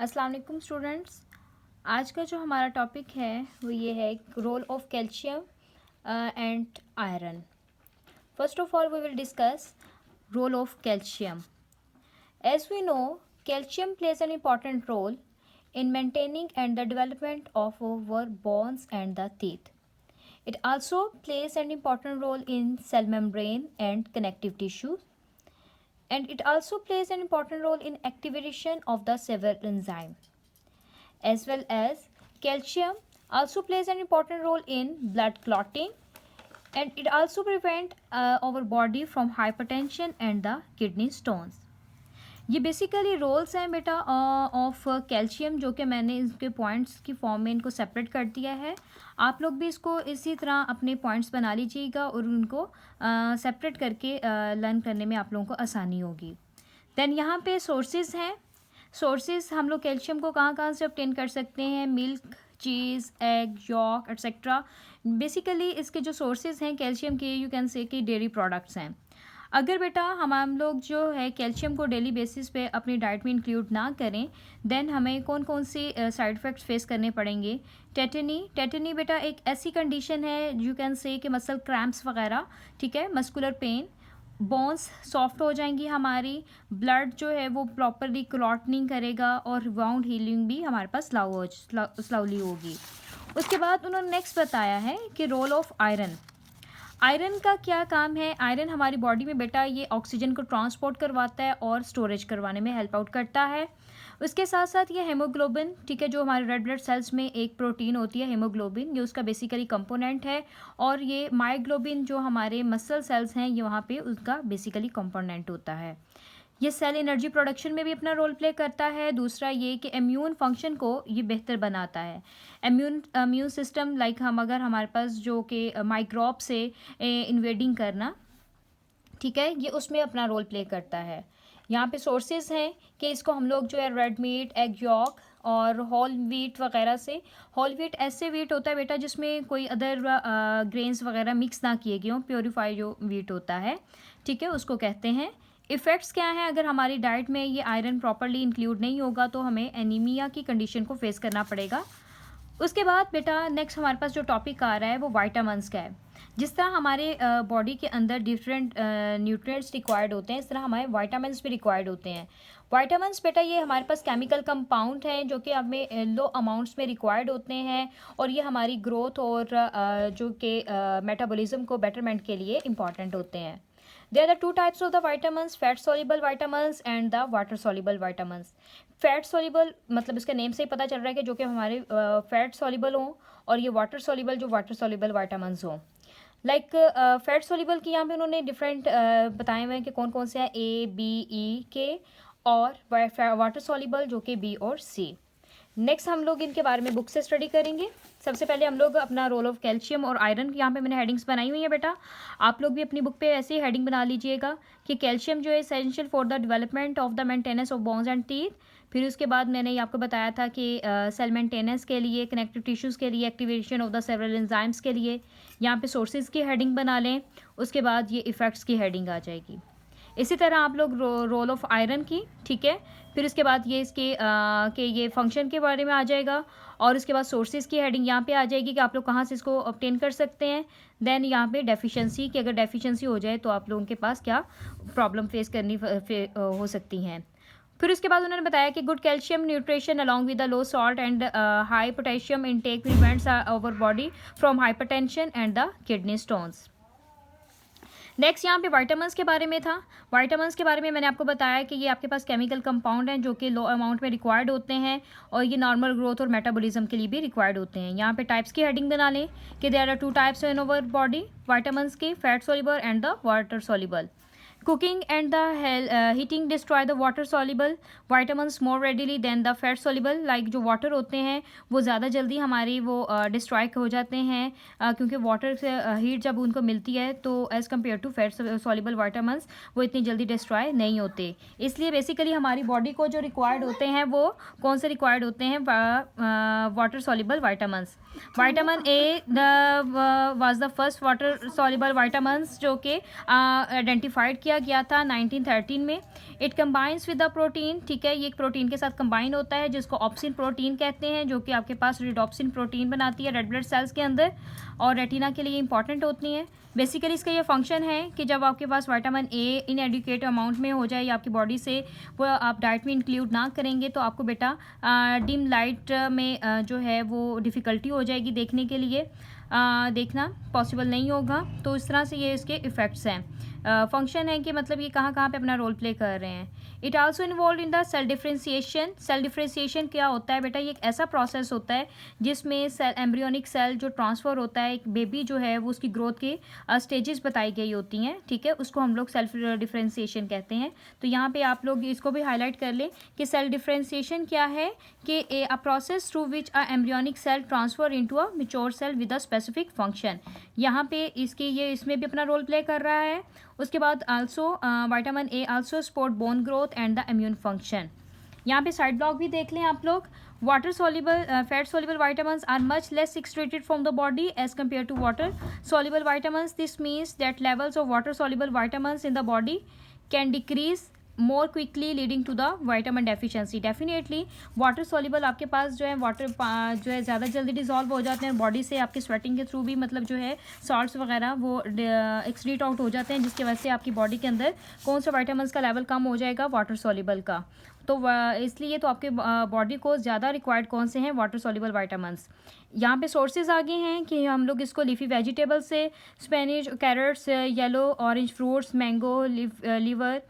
अस्सलाम वालेकुम स्टूडेंट्स। आज का जो हमारा टॉपिक है वो ये है role of calcium and iron. First of all we will discuss role of calcium. As we know, calcium plays an important role in maintaining and the development of our bones and the teeth. It also plays an important role in cell membrane and connective tissues, and it also plays an important role in activation of the several enzymes. As well as calcium also plays an important role in blood clotting, and it also prevent our body from hypertension and the kidney stones. ये basically roles हैं बेटा of calcium, जो कि मैंने इसके points की form में इनको सेपरेट कर दिया है। आप लोग भी इसको इसी तरह अपने पॉइंट्स बना लीजिएगा और उनको सेपरेट करके लर्न करने में आप लोगों को आसानी होगी। देन यहाँ पे सोर्सेज हैं। सोर्सेज हम लोग कैल्शियम को कहाँ कहाँ से ऑब्टेन कर सकते हैं? मिल्क, चीज़, एग, यॉक एट्सेट्रा। बेसिकली इसके जो सोर्सेज हैं कैल्शियम के, यू कैन से कि डेयरी प्रोडक्ट्स हैं। अगर बेटा हम लोग जो है कैल्शियम को डेली बेसिस पे अपनी डाइट में इंक्लूड ना करें, देन हमें कौन कौन सी साइड इफ़ेक्ट्स फेस करने पड़ेंगे? टेटनी बेटा एक ऐसी कंडीशन है, यू कैन से कि मसल क्रैम्प्स वगैरह, ठीक है, मस्कुलर पेन, बोन्स सॉफ्ट हो जाएंगी हमारी, ब्लड जो है वो प्रॉपरली क्लॉट नहीं करेगा और वाउंड हीलिंग भी हमारे पास स्लोली होगी। उसके बाद उन्होंने नेक्स्ट बताया है कि रोल ऑफ आयरन। आयरन का क्या काम है? आयरन हमारी बॉडी में बेटा ये ऑक्सीजन को ट्रांसपोर्ट करवाता है और स्टोरेज करवाने में हेल्प आउट करता है। उसके साथ साथ ये हेमोग्लोबिन, ठीक है, जो हमारे रेड ब्लड सेल्स में एक प्रोटीन होती है हेमोग्लोबिन, ये उसका बेसिकली कंपोनेंट है। और ये मायोग्लोबिन जो हमारे मसल सेल्स हैं ये वहाँ पे उसका बेसिकली कंपोनेंट होता है। ये सेल एनर्जी प्रोडक्शन में भी अपना रोल प्ले करता है। दूसरा ये कि इम्यून फंक्शन को ये बेहतर बनाता है। इम्यून सिस्टम लाइक हम अगर हमारे पास जो कि माइक्रोब से इन्वेडिंग करना, ठीक है, ये उसमें अपना रोल प्ले करता है। यहाँ पे सोर्सेज हैं कि इसको हम लोग जो है रेड मीट, एग यॉक और होल व्हीट वगैरह से। होल व्हीट ऐसे व्हीट होता है बेटा जिसमें कोई अदर ग्रेन्स वगैरह मिक्स ना किए गए हों, प्योरीफाई जो व्हीट होता है, ठीक है, उसको कहते हैं। इफ़ेक्ट्स क्या हैं? अगर हमारी डाइट में ये आयरन प्रॉपरली इंक्लूड नहीं होगा तो हमें एनीमिया की कंडीशन को फेस करना पड़ेगा। उसके बाद बेटा नेक्स्ट हमारे पास जो टॉपिक आ रहा है वो वाइटामिन्स का है। जिस तरह हमारे बॉडी के अंदर डिफरेंट न्यूट्रिएंट्स रिक्वायर्ड होते हैं, इस तरह हमारे वाइटामिन्स भी रिक्वायर्ड होते हैं। वाइटामिन्स बेटा ये हमारे पास केमिकल कंपाउंड हैं जो कि हमें लो अमाउंट्स में रिक्वायर्ड होते हैं, और ये हमारी ग्रोथ और जो कि मेटाबॉलिज्म को बेटरमेंट के लिए इंपॉर्टेंट होते हैं। There are two types of the vitamins, fat soluble vitamins and the water soluble vitamins. Fat soluble मतलब इसके नेम से ही पता चल रहा है कि जो कि हमारे फैट soluble हों, और ये वाटर soluble जो वाटर soluble vitamins हों। लाइक फैट soluble की यहाँ पे उन्होंने डिफरेंट बताए हुए हैं कि कौन कौन से हैं, A, B, E, K, और वाटर soluble जो कि B और C। नेक्स्ट हम लोग इनके बारे में बुक से स्टडी करेंगे। सबसे पहले हम लोग अपना रोल ऑफ कैल्शियम और आयरन, यहाँ पे मैंने हेडिंग्स बनाई हुई है बेटा, आप लोग भी अपनी बुक पे ऐसे ही हेडिंग बना लीजिएगा कि कैल्शियम जो है essential for the development of the maintenance of bones and teeth. फिर उसके बाद मैंने आपको बताया था कि सेल मेंटेनेंस के लिए, कनेक्टिव टिश्यूज़ के लिए, activation of the several enzymes के लिए यहाँ पे सोर्सेज की हेडिंग बना लें। उसके बाद ये इफ़ेक्ट्स की हेडिंग आ जाएगी। इसी तरह आप लोग रोल ऑफ आयरन की, ठीक है, फिर उसके बाद ये इसके के ये फंक्शन के बारे में आ जाएगा, और उसके बाद सोर्सेज की हेडिंग यहाँ पे आ जाएगी कि आप लोग कहाँ से इसको ऑब्टेन कर सकते हैं। देन यहाँ पे डेफिशिएंसी कि अगर डेफिशिएंसी हो जाए तो आप लोगों के पास क्या प्रॉब्लम फेस करनी हो सकती हैं। फिर उसके बाद उन्होंने बताया कि good calcium nutrition along with the low salt and high potassium intake prevents our body from hypertension and the kidney stones. Next यहाँ पे वाइटामिन्स के बारे में था। वाइटामिन्स के बारे में मैंने आपको बताया कि ये आपके पास केमिकल कंपाउंड हैं जो कि लो अमाउंट में रिक्वायर्ड होते हैं, और ये नॉर्मल ग्रोथ और मेटाबॉलिज्म के लिए भी रिक्वायर्ड होते हैं। यहाँ पे टाइप्स की हेडिंग बना लें कि there are two types in our body vitamins की, fat soluble and the water soluble. Cooking and the heating destroy the water soluble vitamins more readily than the fat soluble। Like जो water होते हैं वो ज़्यादा जल्दी हमारी वो destroy हो जाते हैं, क्योंकि वाटर से हीट जब उनको मिलती है तो as compare to fat soluble vitamins वो इतनी जल्दी डिस्ट्रॉय नहीं होते। इसलिए बेसिकली हमारी बॉडी को जो रिक्वायर्ड होते हैं वो कौन से रिक्वायर्ड होते हैं? Water soluble vitamins। Vitamin A was the first water soluble vitamins जो कि आइडेंटिफाइड किया किया गया था 1913 में। It combines with the protein, ठीक है, ये एक प्रोटीन के साथ कंबाइन होता है जिसको ऑप्सिन प्रोटीन कहते हैं, जो कि आपके पास रिडोप्सिन प्रोटीन बनाती है रेड ब्लड सेल्स के अंदर और रेटिना के लिए इंपॉर्टेंट होती हैं। बेसिकली इसका ये फंक्शन है कि जब आपके पास विटामिन ए इनएडिक्वेट अमाउंट में हो जाए या आपकी बॉडी से वो आप डाइट में इंक्लूड ना करेंगे तो आपको बेटा डिम लाइट में जो है वो डिफ़िकल्टी हो जाएगी देखने के लिए, देखना पॉसिबल नहीं होगा। तो इस तरह से ये इसके इफ़ेक्ट्स हैं। फंक्शन है कि मतलब ये कहाँ कहाँ पे अपना रोल प्ले कर रहे हैं। It also involve in the cell differentiation. Cell differentiation क्या होता है बेटा, ये एक ऐसा प्रोसेस होता है जिसमें सेल एम्ब्रियोनिक सेल जो ट्रांसफ़र होता है, एक बेबी जो है वो उसकी ग्रोथ के स्टेजेस बताई गई होती हैं, ठीक है, उसको हम लोग सेल्फ डिफ्रेंसिएशन कहते हैं। तो यहाँ पे आप लोग इसको भी हाईलाइट कर लें कि सेल डिफ्रेंसिएशन क्या है कि a process through which a embryonic cell transfer into a mature cell with a specific function. यहाँ पे इसके ये इसमें भी अपना रोल प्ले कर रहा है। उसके बाद also vitamin A also support bone growth and the immune function. यहाँ पे साइड ब्लॉक भी देख लें आप लोग। Water soluble fat soluble vitamins are much less excreted from the body as compared to water soluble vitamins. This means that levels of water soluble vitamins in the body can decrease more quickly leading to the vitamin deficiency. Definitely water soluble आपके पास जो है water जो है ज़्यादा जल्दी dissolve हो जाते हैं बॉडी से, आपकी स्वेटिंग के थ्रू भी मतलब जो है सॉल्ट्स वगैरह वो एक्सक्रीट आउट हो जाते हैं, जिसकी वजह से आपकी बॉडी के अंदर कौन सा वाइटामिन का लेवल कम हो जाएगा, वाटर soluble का। तो इसलिए तो आपके बॉडी को ज़्यादा रिक्वायर्ड कौन से हैं, वाटर soluble vitamins। यहाँ पे सोर्सेज आगे हैं कि हम लोग इसको लीफी वेजिटेबल से, spinach, carrots, yellow orange fruits, mango, liver,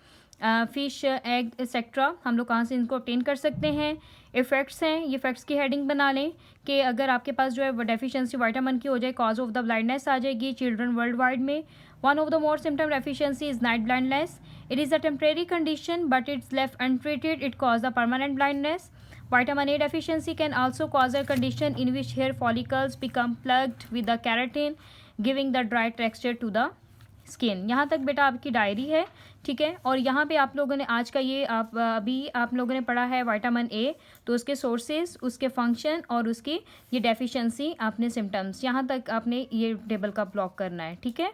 fish, egg etcetera, हम लोग कहाँ से इनको ऑब्टेन कर सकते हैं। इफ़ेक्ट्स हैं, ये इफ़ेक्ट्स की हेडिंग बना लें कि अगर आपके पास जो है डेफिशिएंसी विटामिन की हो जाए, कॉज ऑफ द ब्लाइंडनेस आ जाएगी चिल्ड्रन वर्ल्ड वाइड में। One of the more symptom deficiency is night blindness. It is a temporary condition but it's left untreated, it cause the permanent blindness. Vitamin A deficiency can also cause a condition in which hair follicles become plugged with the keratin, giving the dry texture to the skin. यहाँ तक बेटा आपकी diary है, ठीक है। और यहाँ पे आप लोगों ने आज का ये अभी आप लोगों ने पढ़ा है विटामिन ए, तो उसके सोर्सेज, उसके फंक्शन और उसकी ये डेफिशिएंसी, आपने सिम्टम्स, यहाँ तक आपने ये टेबल का ब्लॉक करना है, ठीक है।